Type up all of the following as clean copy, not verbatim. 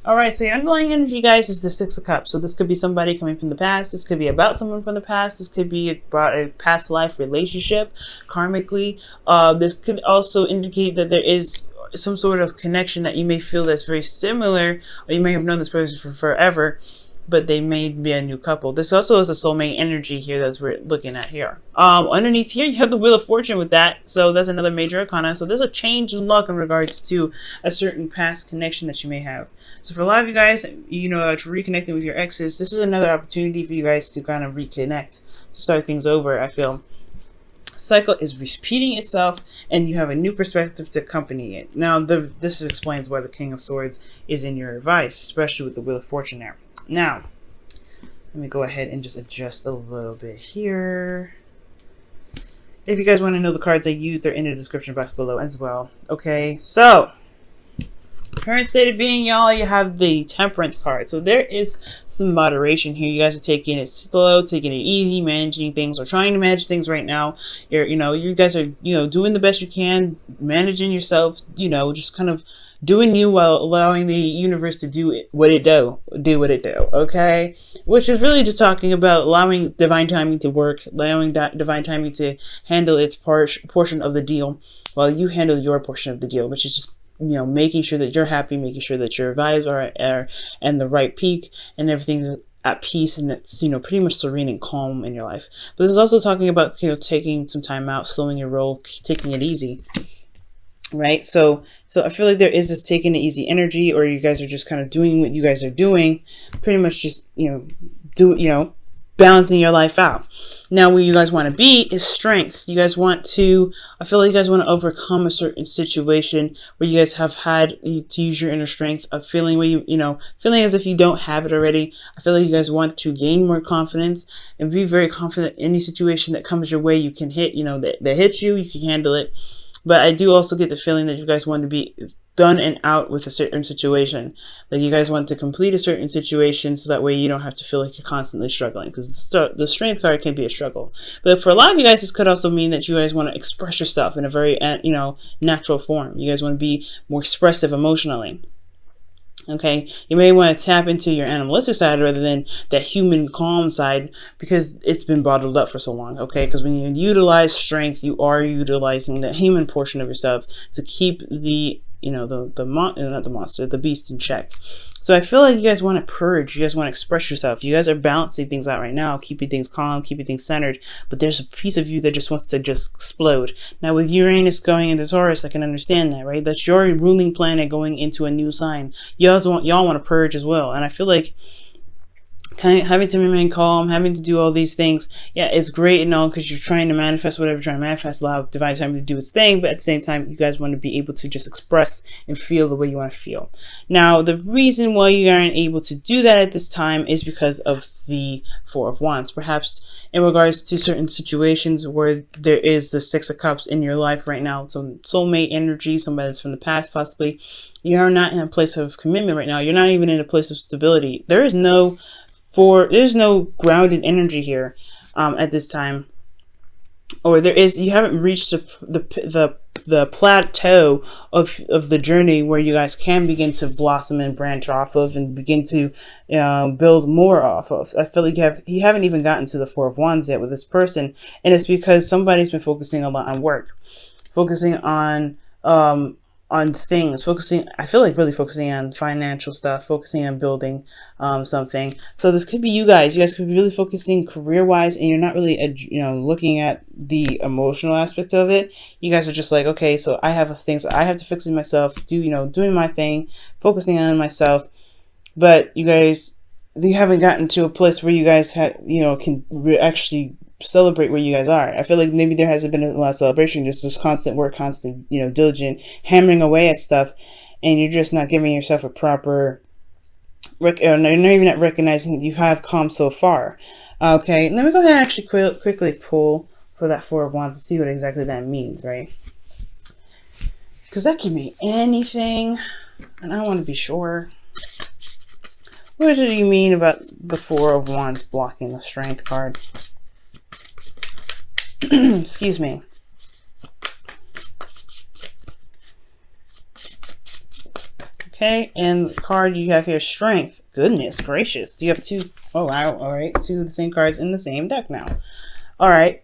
All right, so your underlying energy, guys, is the Six of Cups. So this could be somebody coming from the past. This could be about someone from the past. This could be about a past life relationship, karmically. This could also indicate that there is some sort of connection that you may feel that's very similar, or you may have known this person for forever, but they may be a new couple. This also is a soulmate energy here that we're looking at here. Underneath here, you have the Wheel of Fortune with that. So that's another major arcana. So there's a change in luck in regards to a certain past connection that you may have. So for a lot of you guys, you know, that you're reconnecting with your exes, this is another opportunity for you guys to kind of reconnect, to start things over, I feel. Cycle is repeating itself, and you have a new perspective to accompany it. Now, this explains why the King of Swords is in your advice, especially with the Wheel of Fortune there. Now, let me go ahead and just adjust a little bit here. If you guys want to know the cards I used, they're in the description box below as well. Okay, so current state of being, y'all, you have the Temperance card. So there is some moderation here. You guys are taking it slow, taking it easy, managing things, or trying to manage things right now. You guys are, doing the best you can, managing yourself, just kind of doing you while allowing the universe to do what it do, okay? Which is really just talking about allowing divine timing to work, allowing that divine timing to handle its portion of the deal while you handle your portion of the deal, which is just making sure that you're happy, making sure that your vibes are and the right peak, and everything's at peace, and it's pretty much serene and calm in your life. But this is also talking about taking some time out, slowing your roll, taking it easy, right? So I feel like there is this taking it easy energy, or you guys are just kind of doing what you guys are doing, pretty much just balancing your life out. Now, where you guys want to be is strength. I feel like you guys want to overcome a certain situation where you guys have had to use your inner strength of feeling where feeling as if you don't have it already. I feel like you guys want to gain more confidence and be very confident in any situation that comes your way. You can hit, that hits you, you can handle it. But I do also get the feeling that you guys want to be done and out with a certain situation. Like you guys want to complete a certain situation so that way you don't have to feel like you're constantly struggling, because the strength card can be a struggle. But for a lot of you guys, this could also mean that you guys want to express yourself in a very natural form. You guys want to be more expressive emotionally. Okay, you may want to tap into your animalistic side rather than that human calm side, because it's been bottled up for so long. Okay, because when you utilize strength, you are utilizing the human portion of yourself to keep the the beast in check. So I feel like you guys want to purge, you guys want to express yourself, you guys are balancing things out right now, keeping things calm, keeping things centered, but there's a piece of you that just wants to just explode. Now with Uranus going into Taurus, I can understand that, right? That's your ruling planet going into a new sign. Y'all want to purge as well, and I feel like kind of having to remain calm, having to do all these things, yeah, it's great and all, because you're trying to manifest whatever you're trying to manifest, allow divine timing to do its thing, but at the same time, you guys want to be able to just express and feel the way you want to feel. Now, the reason why you aren't able to do that at this time is because of the Four of Wands. Perhaps in regards to certain situations where there is the Six of Cups in your life right now, some soulmate energy, somebody that's from the past possibly, you are not in a place of commitment right now. You're not even in a place of stability. There's no grounded energy here at this time, or you haven't reached the plateau of the journey where you guys can begin to blossom and branch off of and begin to build more off of. I feel like you haven't even gotten to the Four of Wands yet with this person, and it's because somebody's been focusing a lot on work, focusing on things, I feel like really focusing on financial stuff, focusing on building something. So this could be you guys could be really focusing career-wise, and you're not really looking at the emotional aspect of it. You guys are just like, okay, so I have things I have to fix in myself, doing my thing, focusing on myself. But you haven't gotten to a place where you guys can actually celebrate where you guys are. I feel like maybe there hasn't been a lot of celebration, just constant work, constant diligent hammering away at stuff, and you're just not giving yourself a proper you're not even recognizing that you have come so far. Okay, let me go ahead and actually quickly pull for that Four of Wands to see what exactly that means, right? Because that could mean anything, and I want to be sure. What do you mean about the Four of Wands blocking the Strength card? Excuse me. Okay, and the card you have here, Strength. Goodness gracious. You have two. Oh, wow. All right. Two of the same cards in the same deck now. All right.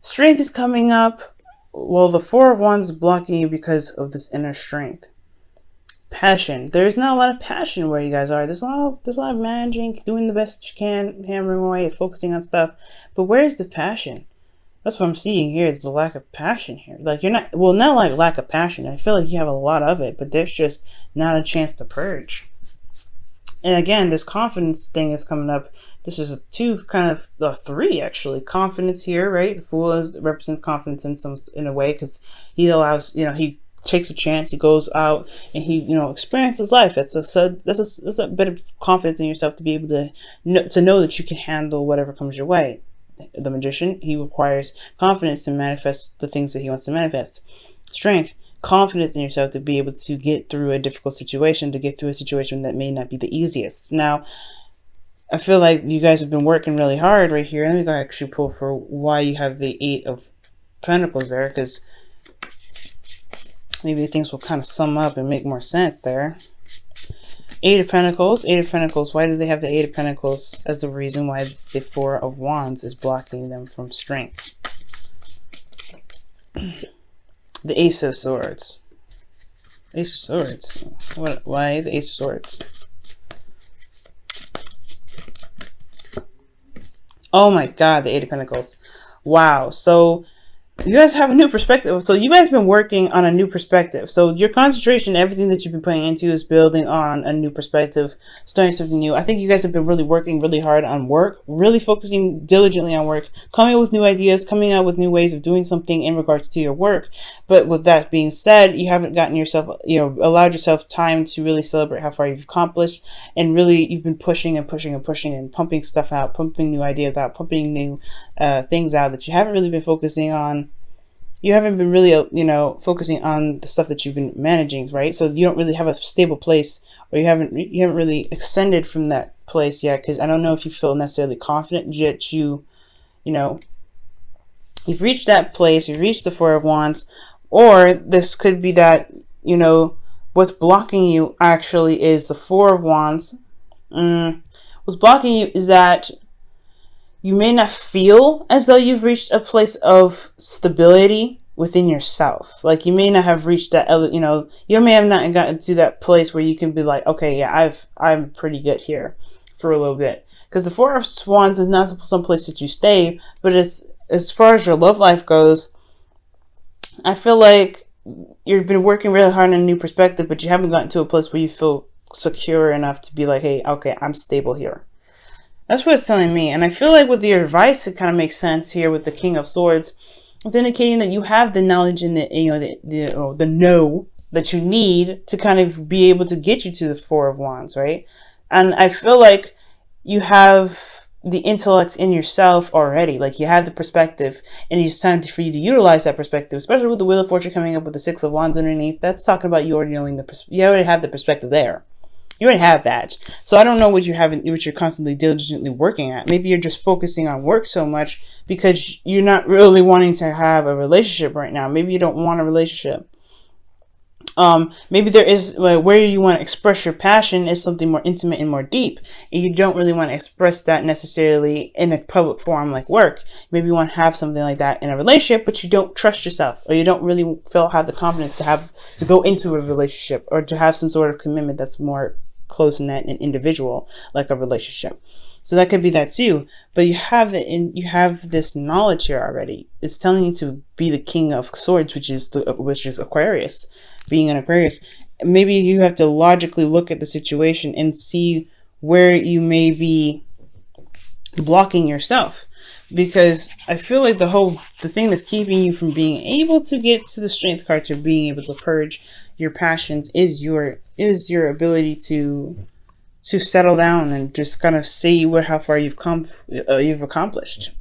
Strength is coming up. Well, the Four of Wands is blocking you because of this inner strength. Passion. There's not a lot of passion where you guys are. There's a lot of managing, doing the best you can, hammering away, focusing on stuff. But where's the passion? That's what I'm seeing here. It's the lack of passion here. Like you're not, well, not like lack of passion. I feel like you have a lot of it, but there's just not a chance to purge. And again, this confidence thing is coming up. This is a two, kind of a three actually. Confidence here, right? The Fool represents confidence in a way, because he allows, he takes a chance. He goes out and he, experiences life. That's a bit of confidence in yourself to be able to know that you can handle whatever comes your way. The Magician, he requires confidence to manifest the things that he wants to manifest. Strength, confidence in yourself to be able to get through a difficult situation, to get through a situation that may not be the easiest. Now, I feel like you guys have been working really hard right here. Let me go actually pull for why you have the Eight of Pentacles there, because maybe things will kind of sum up and make more sense there. Eight of Pentacles. Eight of Pentacles. Why do they have the Eight of Pentacles as the reason why the Four of Wands is blocking them from strength? The Ace of Swords. Ace of Swords. Why the Ace of Swords? Oh my God, the Eight of Pentacles. Wow. So you guys have a new perspective. So you guys have been working on a new perspective. So your concentration, everything that you've been putting into is building on a new perspective, starting something new. I think you guys have been really working really hard on work, really focusing diligently on work, coming up with new ideas, coming out with new ways of doing something in regards to your work. But with that being said, you haven't gotten yourself, allowed yourself time to really celebrate how far you've accomplished. And really, you've been pushing and pushing and pushing and pumping stuff out, pumping new ideas out, pumping new things out that you haven't really been focusing on. You haven't been really, focusing on the stuff that you've been managing, right? So you don't really have a stable place, or you haven't really extended from that place yet. Because I don't know if you feel necessarily confident yet. You've reached that place. You've reached the Four of Wands, or this could be that what's blocking you actually is the Four of Wands. What's blocking you is that you may not feel as though you've reached a place of stability within yourself. Like you may not have reached that, you may have not gotten to that place where you can be like, okay, yeah, I'm pretty good here for a little bit. Because the Four of Wands is not some place that you stay, but it's, as far as your love life goes, I feel like you've been working really hard on a new perspective, but you haven't gotten to a place where you feel secure enough to be like, hey, okay, I'm stable here. That's what it's telling me. And I feel like with your advice, it kind of makes sense here with the King of Swords. It's indicating that you have the knowledge and the know that you need to kind of be able to get you to the Four of Wands, right? And I feel like you have the intellect in yourself already. Like you have the perspective, and it's time for you to utilize that perspective, especially with the Wheel of Fortune coming up with the Six of Wands underneath. That's talking about you already knowing you already have the perspective there. You already have that. So I don't know what you're constantly diligently working at. Maybe you're just focusing on work so much because you're not really wanting to have a relationship right now. Maybe you don't want a relationship. Maybe there is where you want to express your passion is something more intimate and more deep, and you don't really want to express that necessarily in a public forum like work. Maybe you want to have something like that in a relationship, but you don't trust yourself, or you don't really have the confidence to go into a relationship, or to have some sort of commitment that's more close-knit and individual, like a relationship. So that could be that too. But you have this knowledge here already. It's telling you to be the King of Swords, which is Aquarius. Being an Aquarius, maybe you have to logically look at the situation and see where you may be blocking yourself. Because I feel like the thing that's keeping you from being able to get to the Strength card, to being able to purge your passions, is your ability to settle down and just kind of see how far you've come, you've accomplished.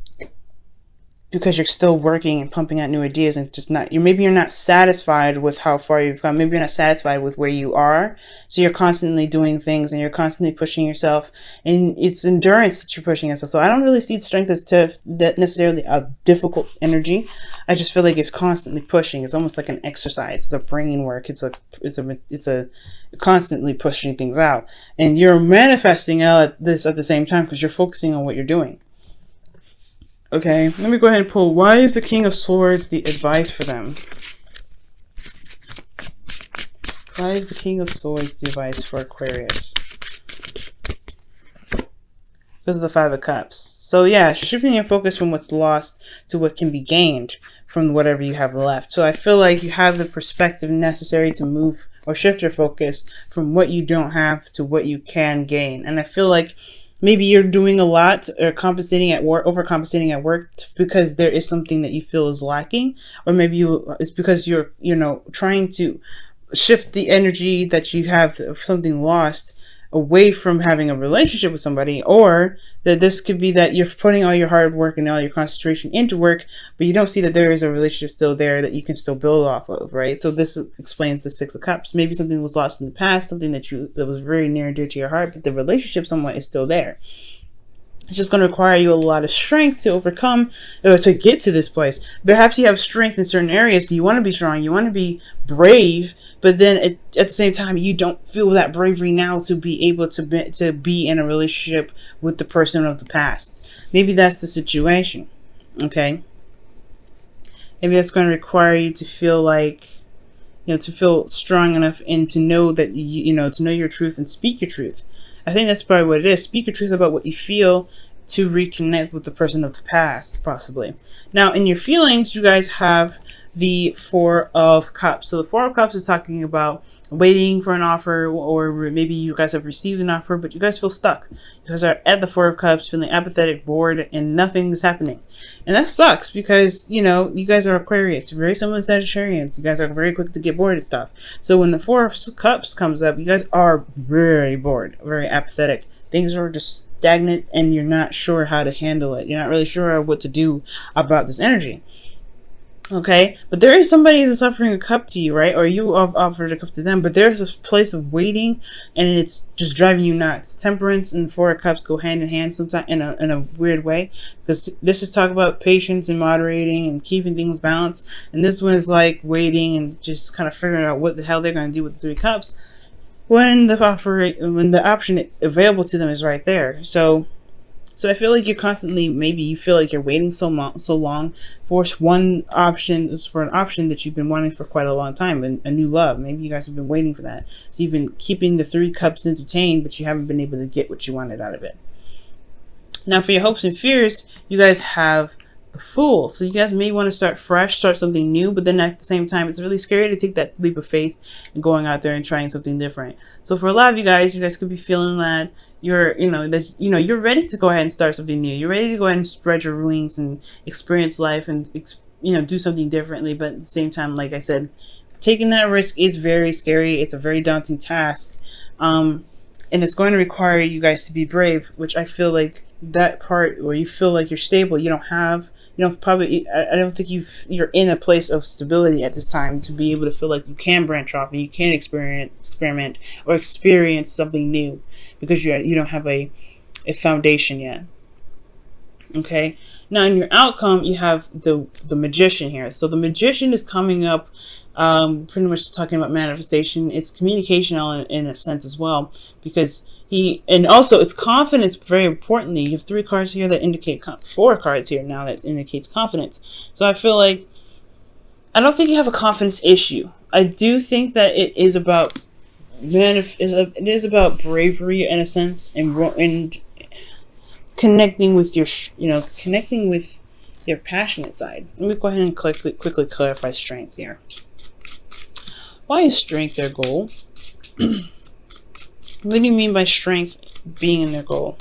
because you're still working and pumping out new ideas, and just not, you're not satisfied with how far you've come. Maybe you're not satisfied with where you are. So you're constantly doing things and you're constantly pushing yourself, and it's endurance that you're pushing yourself. So I don't really see strength as that necessarily a difficult energy. I just feel like it's constantly pushing. It's almost like an exercise. It's a brain work. It's a constantly pushing things out, and you're manifesting out this at the same time because you're focusing on what you're doing. Okay, let me go ahead and pull. Why is the King of Swords the advice for them? Why is the King of Swords the advice for Aquarius? Because of the Five of Cups. So yeah, shifting your focus from what's lost to what can be gained from whatever you have left. So I feel like you have the perspective necessary to move or shift your focus from what you don't have to what you can gain. And I feel like maybe you're doing a lot or compensating at work, overcompensating at work because there is something that you feel is lacking, or maybe it's because you're, trying to shift the energy that you have of something lost away from having a relationship with somebody, or that this could be that you're putting all your hard work and all your concentration into work, but you don't see that there is a relationship still there that you can still build off of, right? So this explains the Six of Cups. Maybe something was lost in the past, something that was very near and dear to your heart, but the relationship somewhat is still there. It's just going to require you a lot of strength to overcome or to get to this place. Perhaps you have strength in certain areas. You want to be strong. You want to be brave. But then at the same time, you don't feel that bravery now to be able to be in a relationship with the person of the past. Maybe that's the situation. Okay. Maybe that's going to require you to feel like, to feel strong enough and to know that, to know your truth and speak your truth. I think that's probably what it is. Speak your truth about what you feel to reconnect with the person of the past, possibly. Now, in your feelings, you guys have the Four of Cups. So the Four of Cups is talking about waiting for an offer, or maybe you guys have received an offer, but you guys feel stuck. You guys are at the Four of Cups, feeling apathetic, bored, and nothing's happening. And that sucks because, you guys are Aquarius, very similar to Sagittarians. You guys are very quick to get bored and stuff. So when the Four of Cups comes up, you guys are very bored, very apathetic. Things are just stagnant and you're not sure how to handle it. You're not really sure what to do about this energy. Okay, but there is somebody that's offering a cup to you, right? Or you have offered a cup to them, but there's this place of waiting and it's just driving you nuts. Temperance and Four of Cups go hand in hand sometimes in a weird way, because this is talk about patience and moderating and keeping things balanced, and this one is like waiting and just kind of figuring out what the hell they're going to do with the Three Cups when the option available to them is right there. So I feel like you're constantly, maybe you feel like you're waiting so long for an option that you've been wanting for quite a long time, a new love. Maybe you guys have been waiting for that. So you've been keeping the Three Cups entertained, but you haven't been able to get what you wanted out of it. Now for your hopes and fears, you guys have the Fool. So you guys may want to start fresh, start something new, but then at the same time, it's really scary to take that leap of faith and going out there and trying something different. So for a lot of you guys could be feeling that you're ready to go ahead and start something new. You're ready to go ahead and spread your wings and experience life and do something differently. But at the same time, like I said, taking that risk is very scary. It's a very daunting task, and it's going to require you guys to be brave. Which I feel like that part where you feel like you're stable, I don't think you're in a place of stability at this time to be able to feel like you can branch off and you can experiment or experience something new, because you don't have a foundation yet. Okay, now in your outcome you have the Magician here. So the Magician is coming up, pretty much talking about manifestation. It's communication in a sense as well, because and also it's confidence. Very importantly, you have 3 cards here that indicate 4 cards here now that indicates confidence. So I feel like I don't think you have a confidence issue. I do think that it is about bravery in a sense, and connecting with your passionate side. Let me go ahead and quickly clarify strength here. Why is strength their goal? What do you mean by strength being in their goal?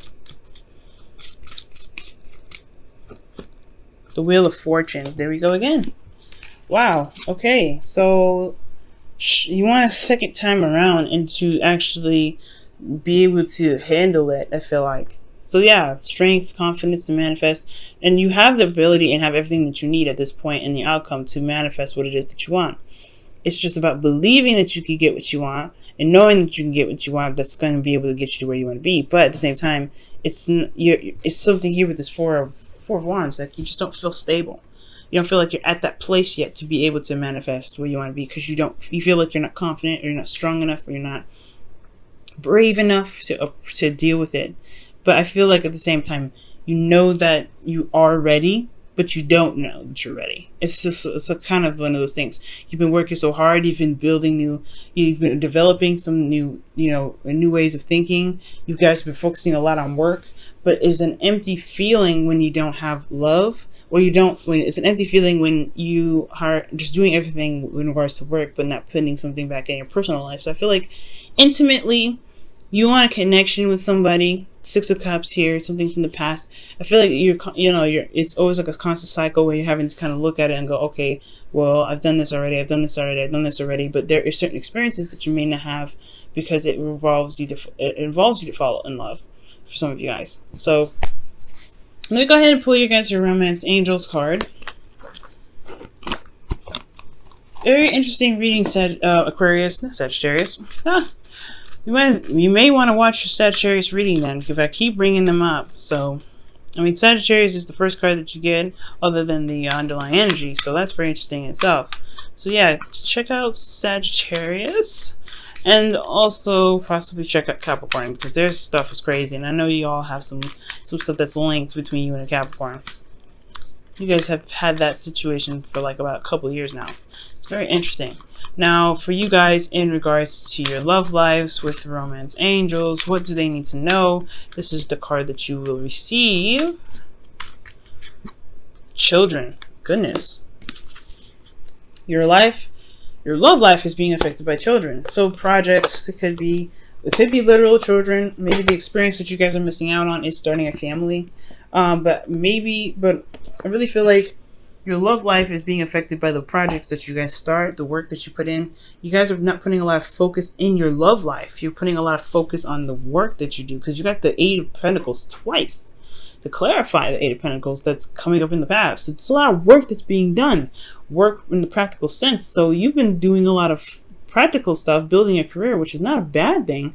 The Wheel of Fortune. There we go again. Wow. Okay. So you want a second time around and to actually be able to handle it, I feel like. So yeah, strength, confidence to manifest, and you have the ability and have everything that you need at this point in the outcome to manifest what it is that you want. It's just about believing that you can get what you want and knowing that you can get what you want. That's going to be able to get you to where you want to be. But at the same time, it's something here with this four of wands, like you just don't feel stable. You don't feel like you're at that place yet to be able to manifest where you want to be, because you feel like you're not confident, or you're not strong enough, or you're not brave enough to deal with it. But I feel like at the same time, you know that you are ready, but you don't know that you're ready. It's a kind of one of those things. You've been working so hard. You've been you've been developing some new ways of thinking. You guys have been focusing a lot on work, but it's an empty feeling when you don't have love, or it's an empty feeling when you are just doing everything in regards to work, but not putting something back in your personal life. So I feel like intimately, you want a connection with somebody. Six of Cups here, something from the past. I feel like it's always like a constant cycle where you're having to kind of look at it and go, okay, well, I've done this already, but there are certain experiences that you may not have, because it involves you to fall in love for some of you guys. So let me go ahead and pull you guys your Romance Angels card. Very interesting reading, Aquarius, not Sagittarius. You may want to watch your Sagittarius reading then, because I keep bringing them up. So, I mean, Sagittarius is the first card that you get, other than the underlying energy. So that's very interesting in itself. So yeah, check out Sagittarius, and also possibly check out Capricorn, because their stuff is crazy, and I know you all have some stuff that's linked between you and a Capricorn. You guys have had that situation for like about a couple of years now. It's very interesting. Now, for you guys, in regards to your love lives with Romance Angels, what do they need to know? This is the card that you will receive. Children. Goodness. Your love life is being affected by children. So projects, it could be literal children. Maybe the experience that you guys are missing out on is starting a family. But I really feel like your love life is being affected by the projects that you guys start, the work that you put in. You guys are not putting a lot of focus in your love life. You're putting a lot of focus on the work that you do, because you got the Eight of Pentacles twice to clarify the Eight of Pentacles that's coming up in the past. So there's a lot of work that's being done, work in the practical sense. So you've been doing a lot of practical stuff, building a career, which is not a bad thing.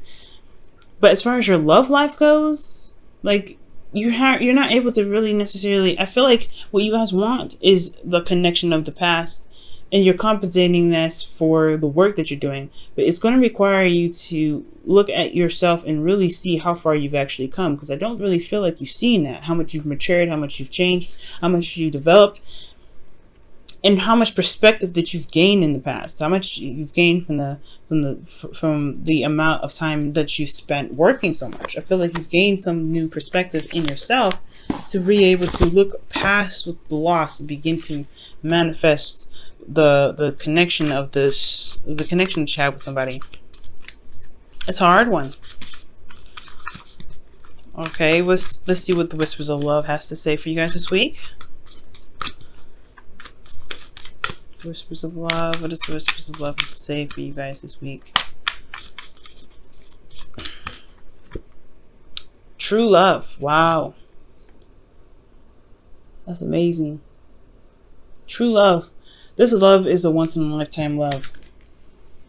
But as far as your love life goes, like, you're not able to really necessarily, I feel like what you guys want is the connection of the past, and you're compensating this for the work that you're doing. But it's going to require you to look at yourself and really see how far you've actually come, because I don't really feel like you've seen that, how much you've matured, how much you've changed, how much you developed, and how much perspective that you've gained in the past, how much you've gained from the amount of time that you spent working so much. I feel like you've gained some new perspective in yourself to be able to look past the loss and begin to manifest the connection of the connection that you have with somebody. It's a hard one. Okay, let's see what the Whispers of Love has to say for you guys this week. Whispers of Love. What does the Whispers of Love have to say for you guys this week? True love. Wow. That's amazing. True love. This love is a once-in-a-lifetime love.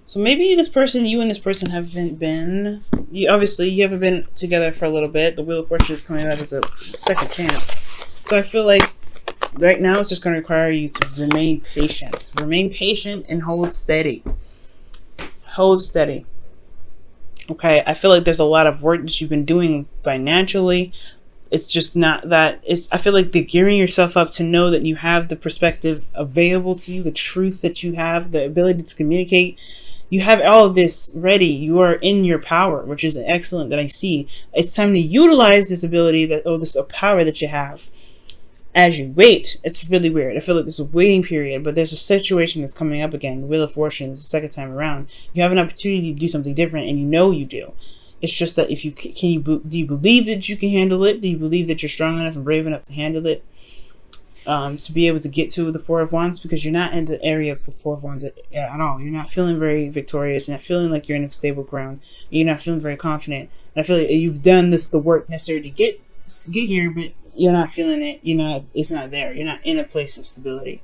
So maybe this person, you and this person haven't been... obviously, you haven't been together for a little bit. The Wheel of Fortune is coming out as a second chance. So I feel like right now, it's just going to require you to remain patient. Remain patient and hold steady. Hold steady. Okay, I feel like there's a lot of work that you've been doing financially. It's just not that. I feel like they're gearing yourself up to know that you have the perspective available to you, the truth that you have, the ability to communicate. You have all of this ready. You are in your power, which is excellent that I see. It's time to utilize this ability, this power that you have. As you wait, it's really weird. I feel like there's a waiting period, but there's a situation that's coming up again. The Wheel of Fortune is the second time around. You have an opportunity to do something different, and you know you do. It's just that if you do you believe that you can handle it? Do you believe that you're strong enough and brave enough to handle it? To be able to get to the Four of Wands, because you're not in the area of Four of Wands at all. You're not feeling very victorious. You're not feeling like you're in a stable ground. You're not feeling very confident. And I feel like you've done the work necessary to get get here, but you're not feeling it. It's not there. You're not in a place of stability.